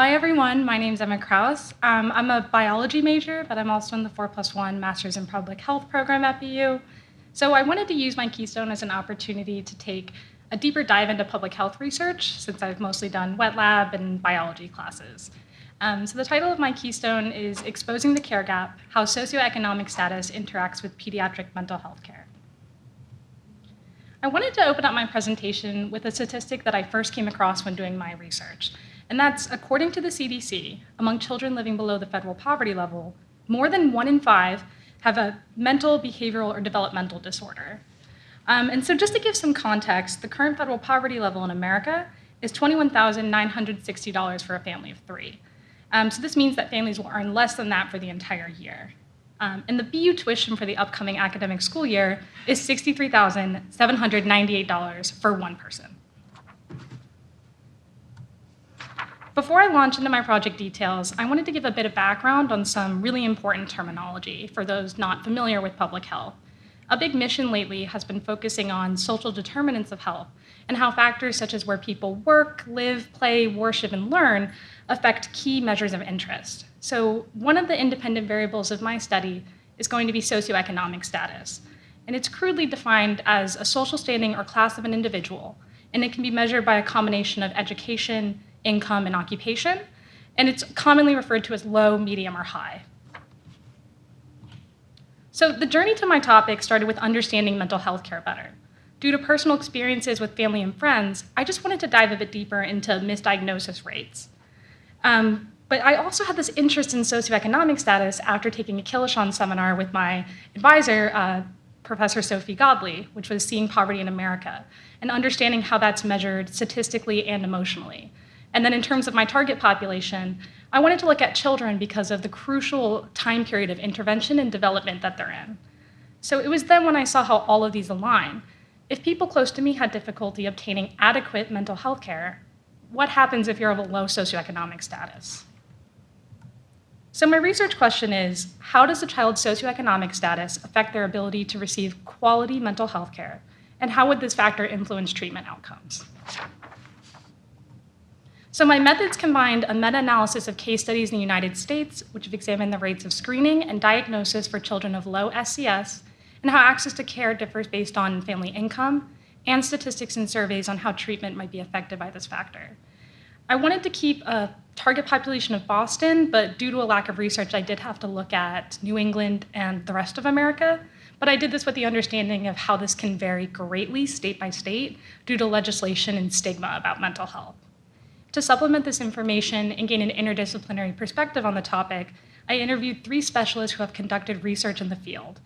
Hi, everyone. My name is Emma Kraus. I'm a biology major, but I'm also in the 4+1 Masters in Public Health program at BU. So I wanted to use my Keystone as an opportunity to take a deeper dive into public health research, since I've mostly done wet lab and biology classes. So the title of my Keystone is Exposing the Care Gap, How Socioeconomic Status Interacts with Pediatric Mental Health Care. I wanted to open up my presentation with a statistic that I first came across when doing my research. And that's, according to the CDC, among children living below the federal poverty level, more than 1 in 5 have a mental, behavioral, or developmental disorder. And so just to give some context, the current federal poverty level in America is $21,960 for a family of 3. So this means that families will earn less than that for the entire year. And the BU tuition for the upcoming academic school year is $63,798 for one person. Before I launch into my project details, I wanted to give a bit of background on some really important terminology for those not familiar with public health. A big mission lately has been focusing on social determinants of health and how factors such as where people work, live, play, worship, and learn affect key measures of interest. So one of the independent variables of my study is going to be socioeconomic status. And it's crudely defined as a social standing or class of an individual, and it can be measured by a combination of education, income, and occupation, and it's commonly referred to as low, medium, or high. So the journey to my topic started with understanding mental health care better. Due to personal experiences with family and friends, I just wanted to dive a bit deeper into misdiagnosis rates. But I also had this interest in socioeconomic status after taking a Kilachand seminar with my advisor, Professor Sophie Godley, which was Seeing Poverty in America, and understanding how that's measured statistically and emotionally. And then in terms of my target population, I wanted to look at children because of the crucial time period of intervention and development that they're in. So it was then when I saw how all of these align. If people close to me had difficulty obtaining adequate mental health care, what happens if you're of a low socioeconomic status? So my research question is, how does a child's socioeconomic status affect their ability to receive quality mental health care? And how would this factor influence treatment outcomes? So my methods combined a meta-analysis of case studies in the United States, which have examined the rates of screening and diagnosis for children of low SCS, and how access to care differs based on family income, and statistics and surveys on how treatment might be affected by this factor. I wanted to keep a target population of Boston, but due to a lack of research, I did have to look at New England and the rest of America. But I did this with the understanding of how this can vary greatly state by state due to legislation and stigma about mental health. To supplement this information and gain an interdisciplinary perspective on the topic, I interviewed 3 specialists who have conducted research in the field.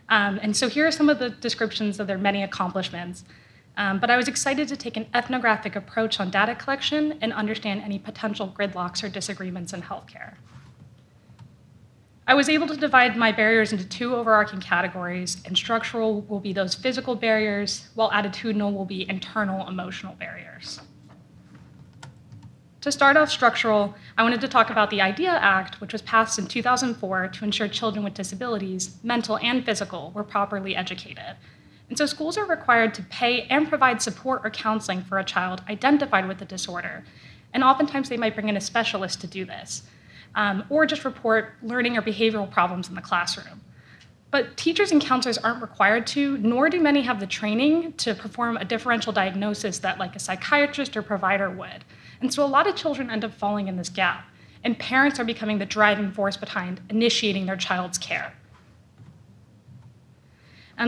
And so here are some of the descriptions of their many accomplishments. But I was excited to take an ethnographic approach on data collection and understand any potential gridlocks or disagreements in healthcare. I was able to divide my barriers into 2 overarching categories, and structural will be those physical barriers, while attitudinal will be internal emotional barriers. To start off structural, I wanted to talk about the IDEA Act, which was passed in 2004 to ensure children with disabilities, mental and physical, were properly educated. And so schools are required to pay and provide support or counseling for a child identified with a disorder. And oftentimes they might bring in a specialist to do this, or just report learning or behavioral problems in the classroom. But teachers and counselors aren't required to, nor do many have the training to perform a differential diagnosis that like a psychiatrist or provider would. And so a lot of children end up falling in this gap, and parents are becoming the driving force behind initiating their child's care.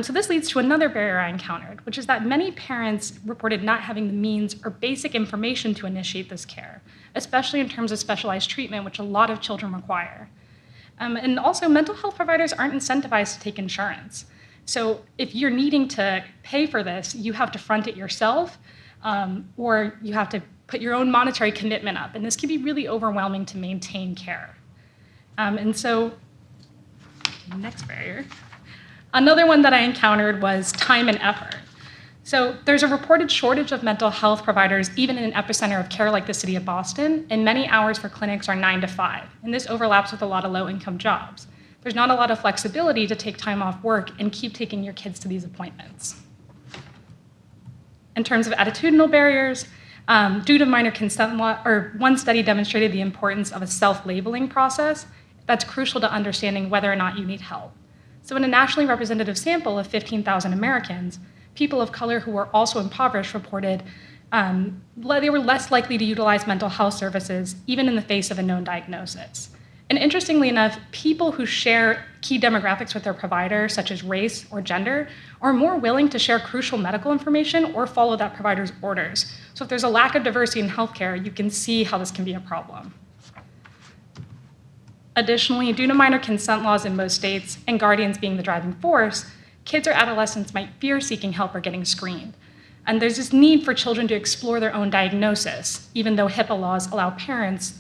So this leads to another barrier I encountered, which is that many parents reported not having the means or basic information to initiate this care, especially in terms of specialized treatment, which a lot of children require. And also, mental health providers aren't incentivized to take insurance. So if you're needing to pay for this, you have to front it yourself, or you have to put your own monetary commitment up. And this can be really overwhelming to maintain care. And so, next barrier. Another one that I encountered was time and effort. So there's a reported shortage of mental health providers, even in an epicenter of care like the city of Boston, and many hours for clinics are 9 to 5. And this overlaps with a lot of low-income jobs. There's not a lot of flexibility to take time off work and keep taking your kids to these appointments. In terms of attitudinal barriers, Due to minor consent law, or one study demonstrated the importance of a self-labeling process that's crucial to understanding whether or not you need help. So in a nationally representative sample of 15,000 Americans, people of color who were also impoverished reported they were less likely to utilize mental health services, even in the face of a known diagnosis. And interestingly enough, people who share key demographics with their provider, such as race or gender, are more willing to share crucial medical information or follow that provider's orders. So if there's a lack of diversity in healthcare, you can see how this can be a problem. Additionally, due to minor consent laws in most states and guardians being the driving force, kids or adolescents might fear seeking help or getting screened. And there's this need for children to explore their own diagnosis, even though HIPAA laws allow parents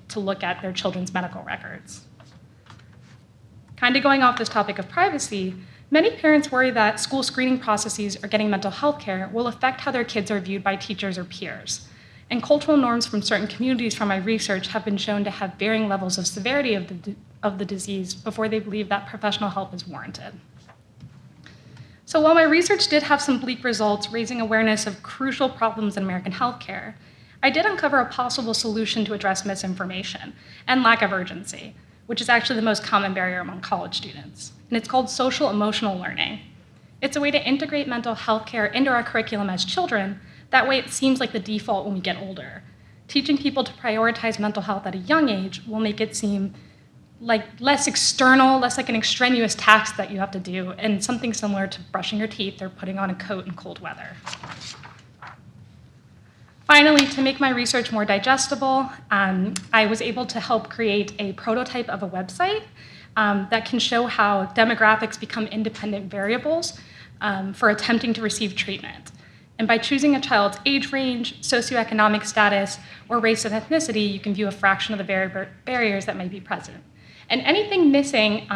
to look at their children's medical records. Kind of going off this topic of privacy, many parents worry that school screening processes or getting mental health care will affect how their kids are viewed by teachers or peers. And cultural norms from certain communities from my research have been shown to have varying levels of severity of the disease before they believe that professional help is warranted. So while my research did have some bleak results raising awareness of crucial problems in American healthcare, I did uncover a possible solution to address misinformation and lack of urgency, which is actually the most common barrier among college students. And it's called social emotional learning. It's a way to integrate mental health care into our curriculum as children. That way it seems like the default when we get older. Teaching people to prioritize mental health at a young age will make it seem like less external, less like an extraneous task that you have to do, and something similar to brushing your teeth or putting on a coat in cold weather. Finally, to make my research more digestible, I was able to help create a prototype of a website that can show how demographics become independent variables for attempting to receive treatment. And by choosing a child's age range, socioeconomic status, or race and ethnicity, you can view a fraction of the barriers that may be present. And anything missing,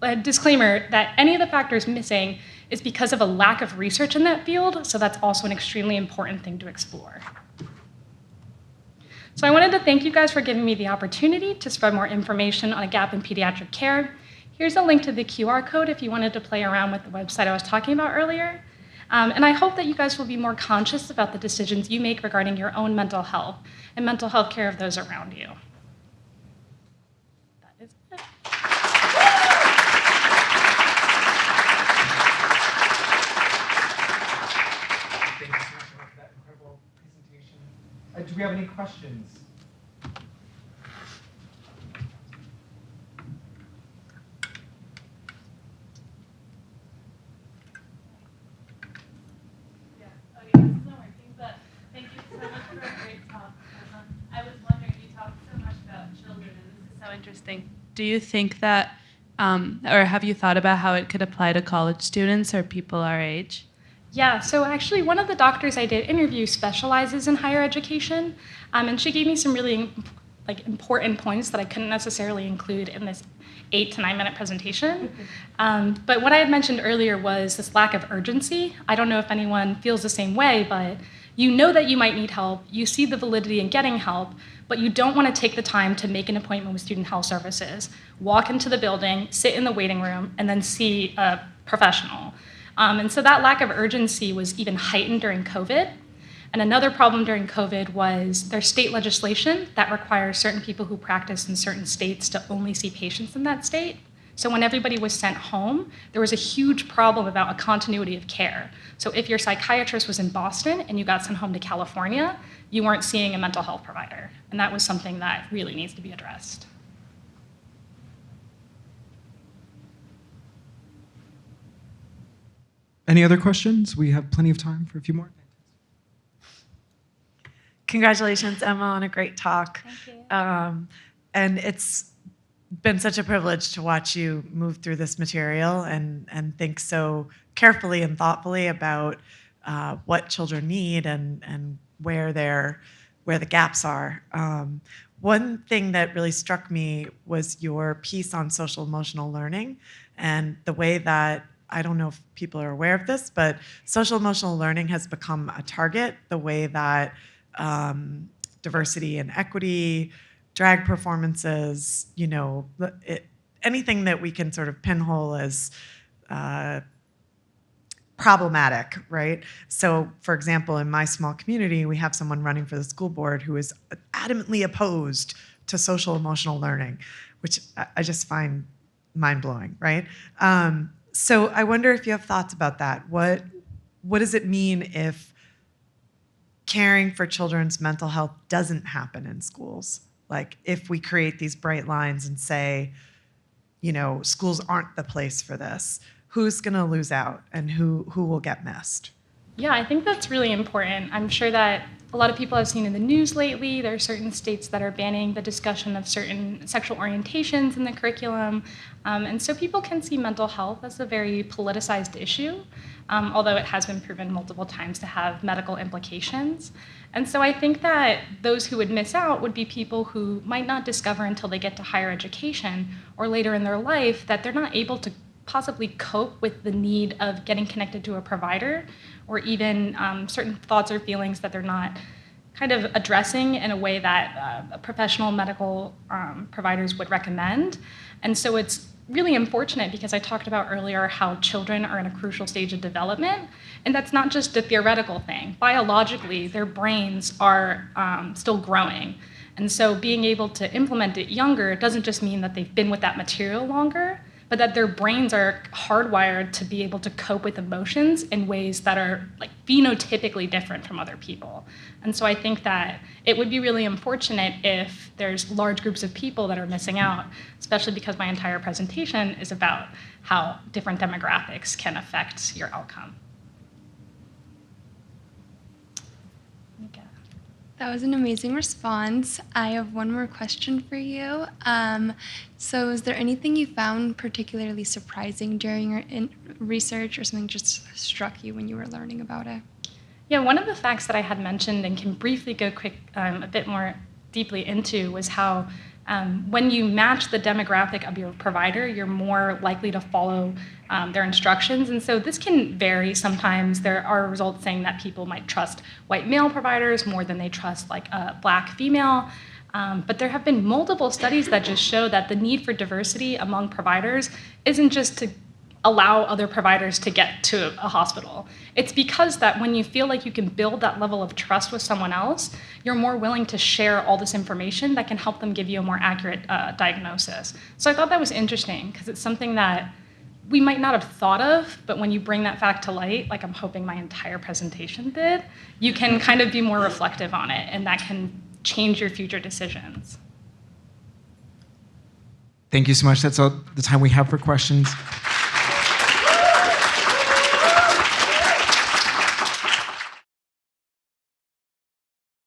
a disclaimer that any of the factors missing is because of a lack of research in that field, so that's also an extremely important thing to explore. So I wanted to thank you guys for giving me the opportunity to spread more information on a gap in pediatric care. Here's a link to the QR code if you wanted to play around with the website I was talking about earlier. And I hope that you guys will be more conscious about the decisions you make regarding your own mental health and mental health care of those around you. That is it. Thank you so much for that incredible presentation. Do we have any questions? Interesting. Do you think that, or have you thought about how it could apply to college students or people our age? Yeah, so actually one of the doctors I did interview specializes in higher education, and she gave me some really important points that I couldn't necessarily include in this 8 to 9 minute presentation. But what I had mentioned earlier was this lack of urgency. I don't know if anyone feels the same way, but you know that you might need help, you see the validity in getting help, but you don't want to take the time to make an appointment with student health services, walk into the building, sit in the waiting room, and then see a professional. And so that lack of urgency was even heightened during COVID. And another problem during COVID was there's state legislation that requires certain people who practice in certain states to only see patients in that state. So when everybody was sent home, there was a huge problem about a continuity of care. So if your psychiatrist was in Boston and you got sent home to California, you weren't seeing a mental health provider. And that was something that really needs to be addressed. Any other questions? We have plenty of time for a few more. Congratulations, Emma, on a great talk. Thank you. And it's been such a privilege to watch you move through this material and think so carefully and thoughtfully about what children need and where the gaps are. One thing that really struck me was your piece on social emotional learning and the way that, I don't know if people are aware of this, but social emotional learning has become a target, the way that diversity and equity, drag performances, anything that we can sort of pinhole as problematic, right? So, for example, in my small community, we have someone running for the school board who is adamantly opposed to social emotional learning, which I just find mind-blowing, right? So I wonder if you have thoughts about that. What does it mean if caring for children's mental health doesn't happen in schools? Like if we create these bright lines and say, schools aren't the place for this, who's going to lose out and who will get missed? Yeah, I think that's really important. I'm sure that a lot of people have seen in the news lately, there are certain states that are banning the discussion of certain sexual orientations in the curriculum. And so people can see mental health as a very politicized issue, although it has been proven multiple times to have medical implications. And so I think that those who would miss out would be people who might not discover until they get to higher education or later in their life that they're not able to possibly cope with the need of getting connected to a provider, or even certain thoughts or feelings that they're not kind of addressing in a way that professional medical providers would recommend. And so it's really unfortunate because I talked about earlier how children are in a crucial stage of development, and that's not just a theoretical thing. Biologically, their brains are still growing. And so being able to implement it younger doesn't just mean that they've been with that material longer, but that their brains are hardwired to be able to cope with emotions in ways that are like phenotypically different from other people. And so I think that it would be really unfortunate if there's large groups of people that are missing out, especially because my entire presentation is about how different demographics can affect your outcome. That was an amazing response. I have one more question for you. So is there anything you found particularly surprising during your research, or something just struck you when you were learning about it? Yeah, one of the facts that I had mentioned and can briefly go a bit more deeply into was how when you match the demographic of your provider, you're more likely to follow their instructions. And so this can vary. Sometimes there are results saying that people might trust white male providers more than they trust like a Black female. But there have been multiple studies that just show that the need for diversity among providers isn't just to allow other providers to get to a hospital. It's because that when you feel like you can build that level of trust with someone else, you're more willing to share all this information that can help them give you a more accurate diagnosis. So I thought that was interesting because it's something that we might not have thought of, but when you bring that fact to light, like I'm hoping my entire presentation did, you can kind of be more reflective on it, and that can change your future decisions. Thank you so much. That's all the time we have for questions.